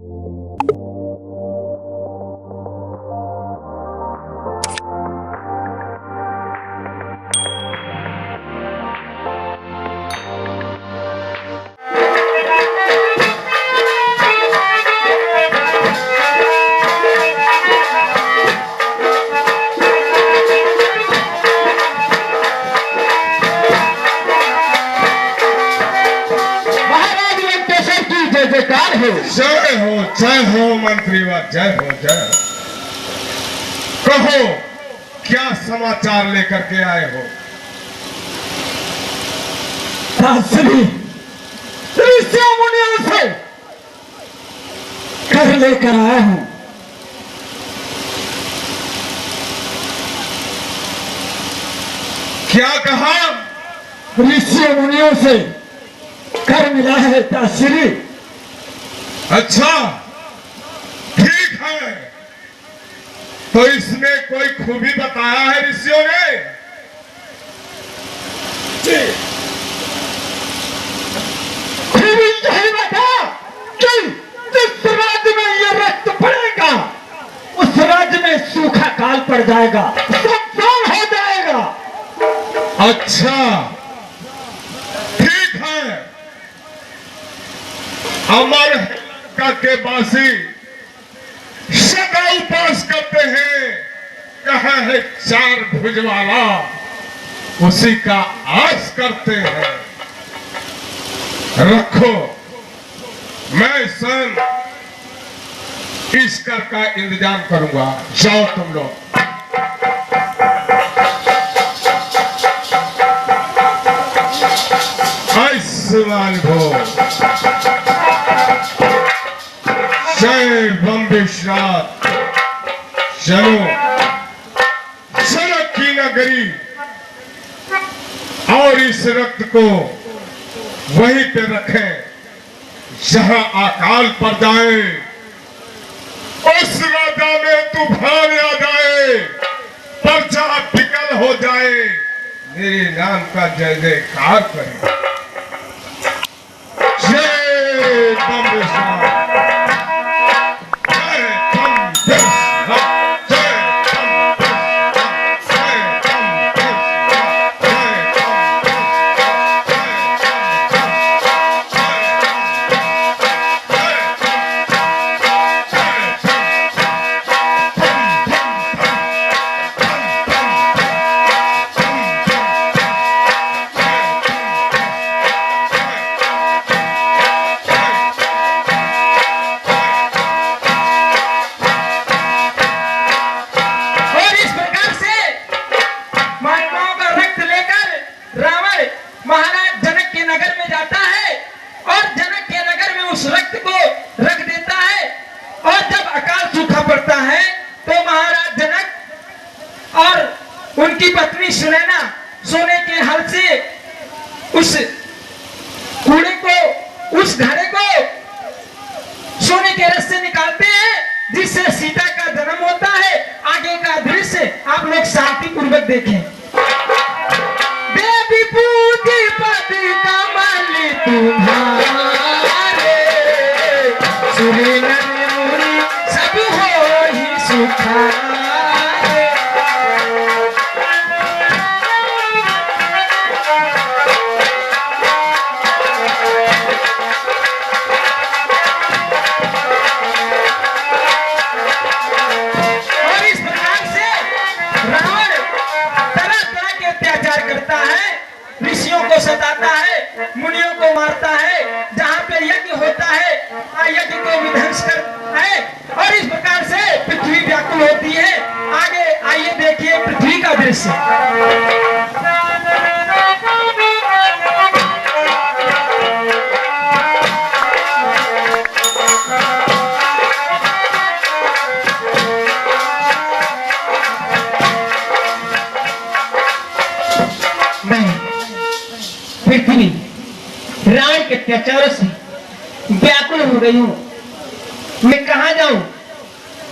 जय हो मंत्री व जय हो जय हो। कहो क्या समाचार लेकर के आए हो? मुनियों से कर लेकर आया हूं। क्या कहा? ऋषियों मुनियों से कर मिला है ताश्री। अच्छा ठीक है, तो इसमें कोई खूबी बताया है ऋषियों ने? खूबी यही बता कि जिस राज्य में ये रक्त पड़ेगा उस राज्य में सूखा काल पड़ जाएगा, संसार हो जाएगा। अच्छा ठीक है। अमर के वासी सदा उपास करते हैं, कहा है चार भुज वाला, उसी का आस करते हैं। रखो, मैं स्वयं इस कर का इंतजाम करूंगा। जाओ तुम लोग। आयुष्मान भो। जय बम विश्वनाथ। चलो जनक की नगरी और इस रक्त को वहीं पे रखें जहां अकाल पड़ जाए, उस राजा में तूफान आ जाए, प्रजा विकल हो जाए, मेरे नाम का जय जयकार करे। जय बम विश्वनाथ। उनकी पत्नी सुनैना सोने के हल से उस कूड़े को, उस घड़े को सोने के रस से निकालते हैं, जिससे सीता का जन्म होता है। आगे का दृश्य आप लोग शांति पूर्वक देखें। देवी पूजी पति कमल तुम्हारे, सुने नर मुनि सब हो ही सुखा। सताता है, मुनियों को मारता है, जहाँ पे यज्ञ होता है यज्ञ को विध्वंस करता है, और इस प्रकार से पृथ्वी व्याकुल होती है। आगे आइए देखिए पृथ्वी का दृश्य। पृथ्वी रावण के अत्याचारों से व्याकुल हो गई हूं। मैं कहां जाऊं,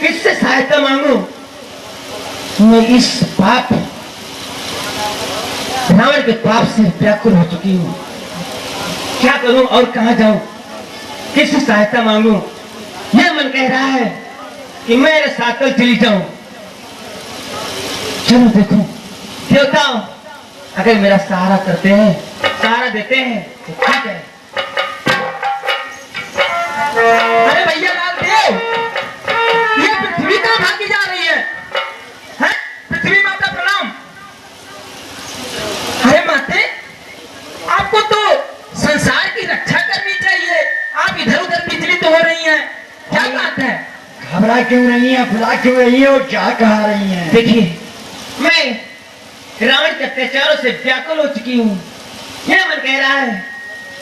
किससे सहायता मांगू? मैं इस पाप रावण के पाप से व्याकुल हो चुकी हूं। क्या करूं और कहां जाऊं, किससे सहायता मांगू? यह मन कह रहा है कि मेरे साथ कल चली जाऊं। चलो देखो देवताओं, अगर मेरा सहारा करते हैं, सहारा देते हैं तो ठीक है। अरे भैया लालदेव, ये पृथ्वी कहाँ भागी जा रही है? हैं? पृथ्वी माता प्रणाम। अरे माते, आपको तो संसार की रक्षा करनी चाहिए, आप इधर उधर विचलित हो रही हैं, क्या बात है? घबरा क्यों रही है, फुला क्यों रही है और क्या कहा रही है? देखिए, मैं रावण के अत्याचारों से व्याकुल हो चुकी हूँ। यह मन कह रहा है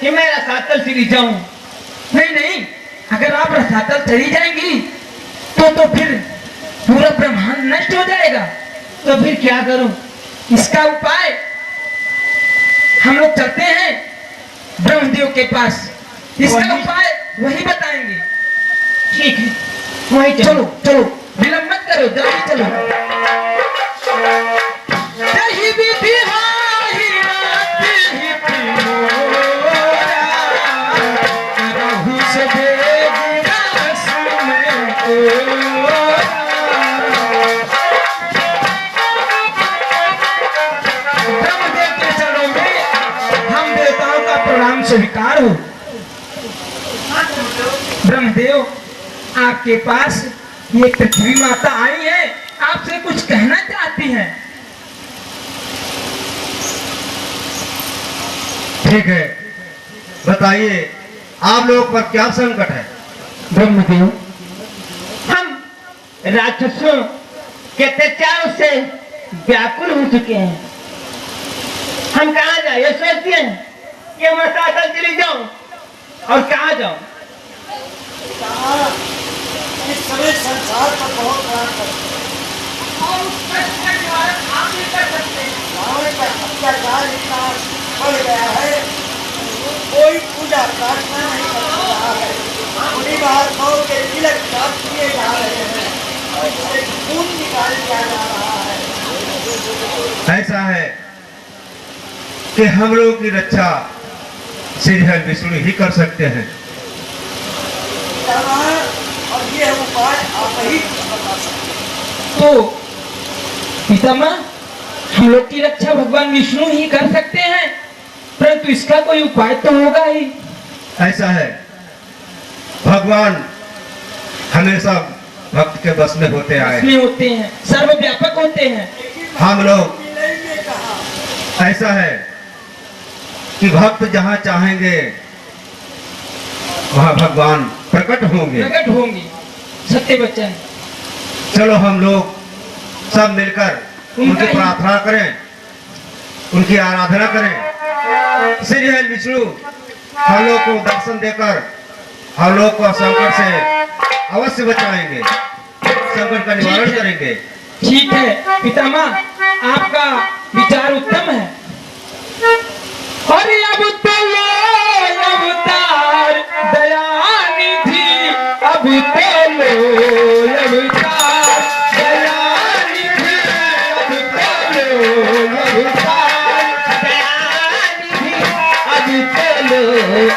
कि मैं रसातल चली जाऊं। नहीं नहीं, अगर आप रसातल चली जाएंगी तो फिर पूरा ब्रह्मांड नष्ट हो जाएगा। तो फिर क्या करूं? इसका उपाय हम लोग चलते हैं ब्रह्मदेव के पास, इसका उपाय वही बताएंगे। ठीक है, वही चलो चलो, विलंब मत करो, जल्दी चलो। दही विधि हाहि रात ही पियोरा, करहु से बेग रस में कोरा। ब्रह्मदेव के चरणों में हम देवताओं का प्रणाम स्वीकार हो। ब्रह्मदेव, आपके पास ये पृथ्वी माता आई है, आपसे कुछ कहना चाहती हैं। ठीक है, बताइए आप लोगों पर क्या संकट है? ब्रह्मदेव, हम राक्षसों के अत्याचारों से व्याकुल हो चुके हैं। हम कहाँ जाए? ये सोचते हैं कि मैं रसातल चली जाऊं, और कहाँ जाऊं? इस समय संसार पर बहुत बड़ा कष्ट है। रावण का अत्याचार इतना बढ़ गया है, कोई पूजा प्रार्थना नहीं कर रहा है। उन्हीं महात्माओं के तिलक काट दिए जा रहे हैं और उससे खून निकाल दिया जा रहा है। ऐसा है कि हम लोगों की रक्षा श्री हरि विष्णु ही कर सकते हैं। और ये उपाय आप ही बता सकते हैं। तो पितामह, हम लोग की रक्षा भगवान विष्णु ही कर सकते हैं, परंतु इसका कोई उपाय तो होगा ही। ऐसा है, भगवान हमेशा भक्त के बस में होते आए, इसमें होते हैं, सर्वव्यापक होते हैं। हम लोग। ने कहा ऐसा है कि भक्त जहाँ चाहेंगे वहाँ भगवान प्रकट होंगे। प्रकट होंगे, सत्य वचन। चलो हम लोग सब मिलकर उनकी प्रार्थना करें, उनकी आराधना करें। श्री हरि विष्णु हम लोग को दर्शन देकर हम लोग को संकट से अवश्य बचाएंगे, संकट का निवारण करेंगे। ठीक है पितामह, आपका विचार उत्तम है। अरे अब तो लो अवतार दयानिधि, अब तो लो अवतार दयानिधि, अब तो लो अवतार दयानिधि, अब तो लो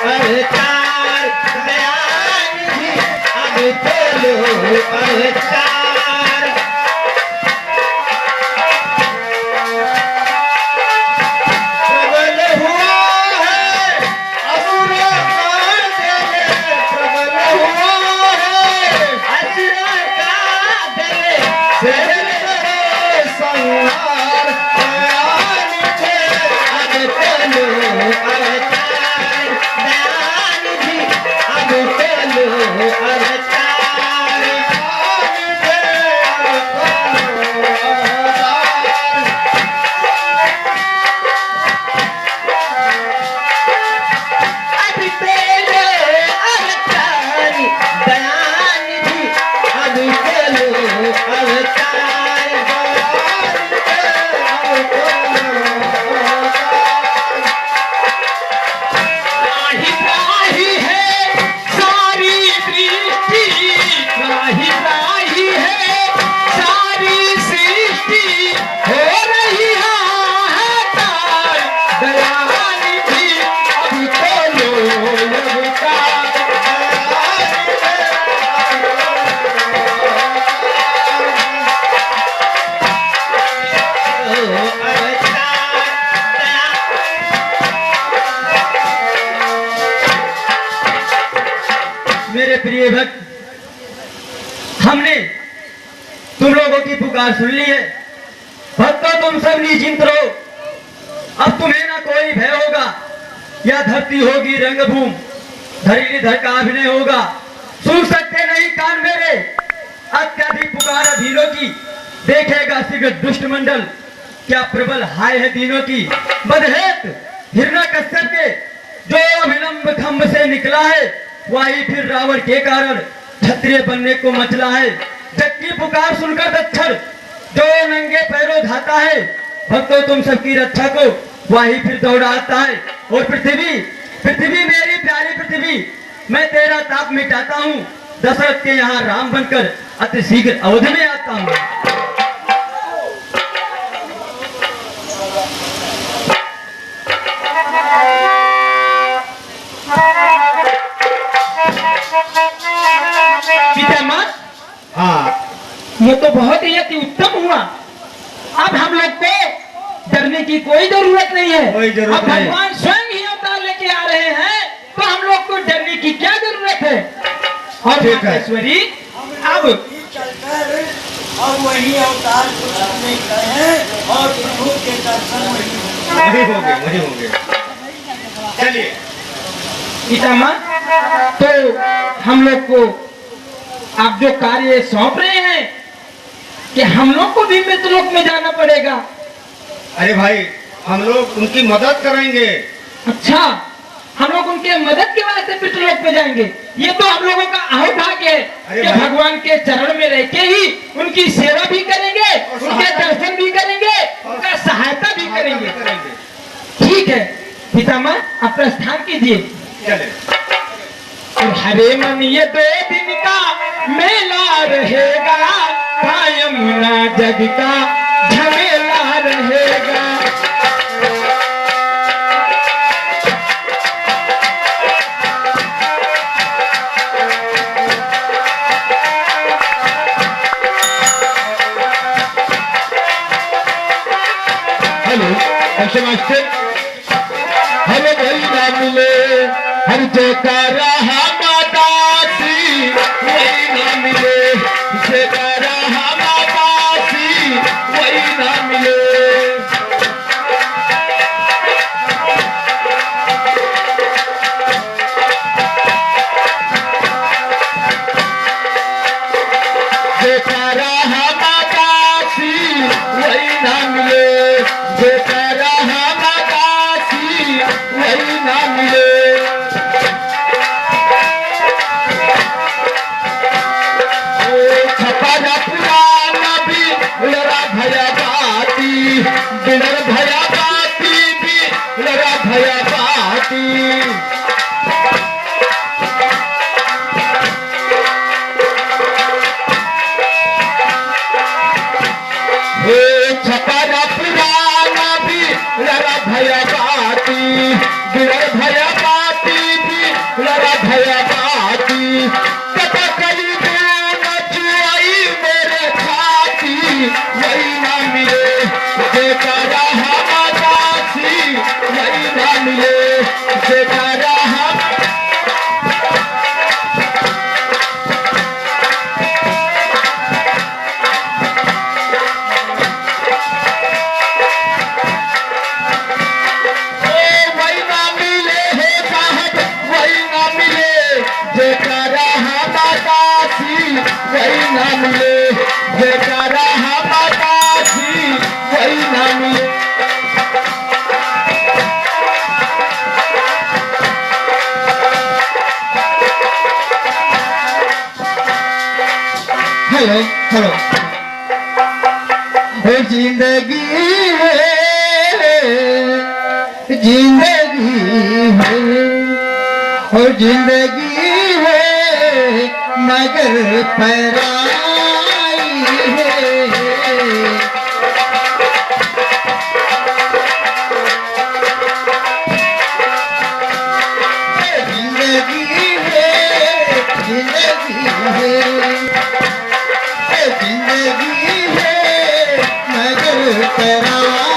अवतार दयानिधि, अब तो लो अवतार। मेरे प्रिय भक्त, हमने तुम लोगों की पुकार सुन ली है। भक्तों, तुम सब निश्चिंत रहो। अब तुम्हें ना कोई भय होगा। या धरती होगी रंगभूमि, धरीधर का अभिनय होगा। सुन सकते नहीं कान मेरे अत्यधिक पुकार अधीनों की। देखेगा शीघ्र दुष्ट मंडल, क्या प्रबल हाय है दीनों की। बदहेत हिरण्यकश्यप के जो अभिलंब खम्भ से निकला है, वही फिर रावण के कारण क्षत्रिय बनने को मचला है। जग की पुकार सुनकर दक्षर जो नंगे पैरों धाता है, भक्तों तुम सबकी रक्षा को वही फिर दौड़ाता है। और पृथ्वी पृथ्वी मेरी प्यारी पृथ्वी, मैं तेरा ताप मिटाता हूँ। दशरथ के यहाँ राम बनकर अति शीघ्र अवध में आता हूँ। पितामह, हाँ, ये तो बहुत ही अति उत्तम हुआ। अब हम लोग को डरने की कोई जरूरत नहीं है। कोई जरूरत अब नहीं। भगवान स्वयं ही अवतार लेके आ रहे हैं, तो हम लोग को डरने की क्या जरूरत है। और ठीक है। मातेश्वरी, अब ही चलकर और वही अवतार को सामने गए और प्रभु के दर्शन वही होंगे। वही होंगे। चलिए। पितामह, तो हम लोग को आप जो कार्य सौंप रहे हैं कि हम लोग को भी मृत्युलोक में जाना पड़ेगा। अरे भाई, हम लोग उनकी मदद करेंगे। अच्छा, हम लोग उनके मदद के वास्ते मृत्युलोक में जाएंगे। ये तो हम लोगों का अहोभाग्य है अरे कि भाई। भगवान के चरण में रह के ही उनकी सेवा भी करेंगे, उनके दर्शन भी करेंगे, उनका सहायता भी करेंगे। ठीक है पितामह, आप प्रस्थान कीजिए। चले। और हरे मन ये 2 दिन का मेला रहेगा, कायम ना जग का झमेला रहेगा। हेलो ऐसे मास्टर, हेलो भाई ना मिले हर जयकारा मातासी, वही ना मिले जयकारा मातासी, वही ना मिले। जयकारा मातासी, वही ना मिले जयकारा मातासी, वही ना मिले। छपारा पुराना भी लड़ा भया बाती, बिनर भया बाती भी लड़ा भया बाती। छपारा पुराना भी लड़ा भया बाती, बिनर भया बाती भी लड़ा भया बाती। कथा कली नचुआई मेरे छाती, वही ना मिले जयकारा मातासी, वही ना मिले जयकारा वही ना मिले हे साहब, वही ना मिले जयकारा मातासी, वही ना मिले जयकारा मातासी, वही ना मिले। Hello hello. ओ जिंदगी है, जिंदगी है, और जिंदगी है मगर पराई है। जिंदगी है, जिंदगी है, जिंदगी है मगर पराई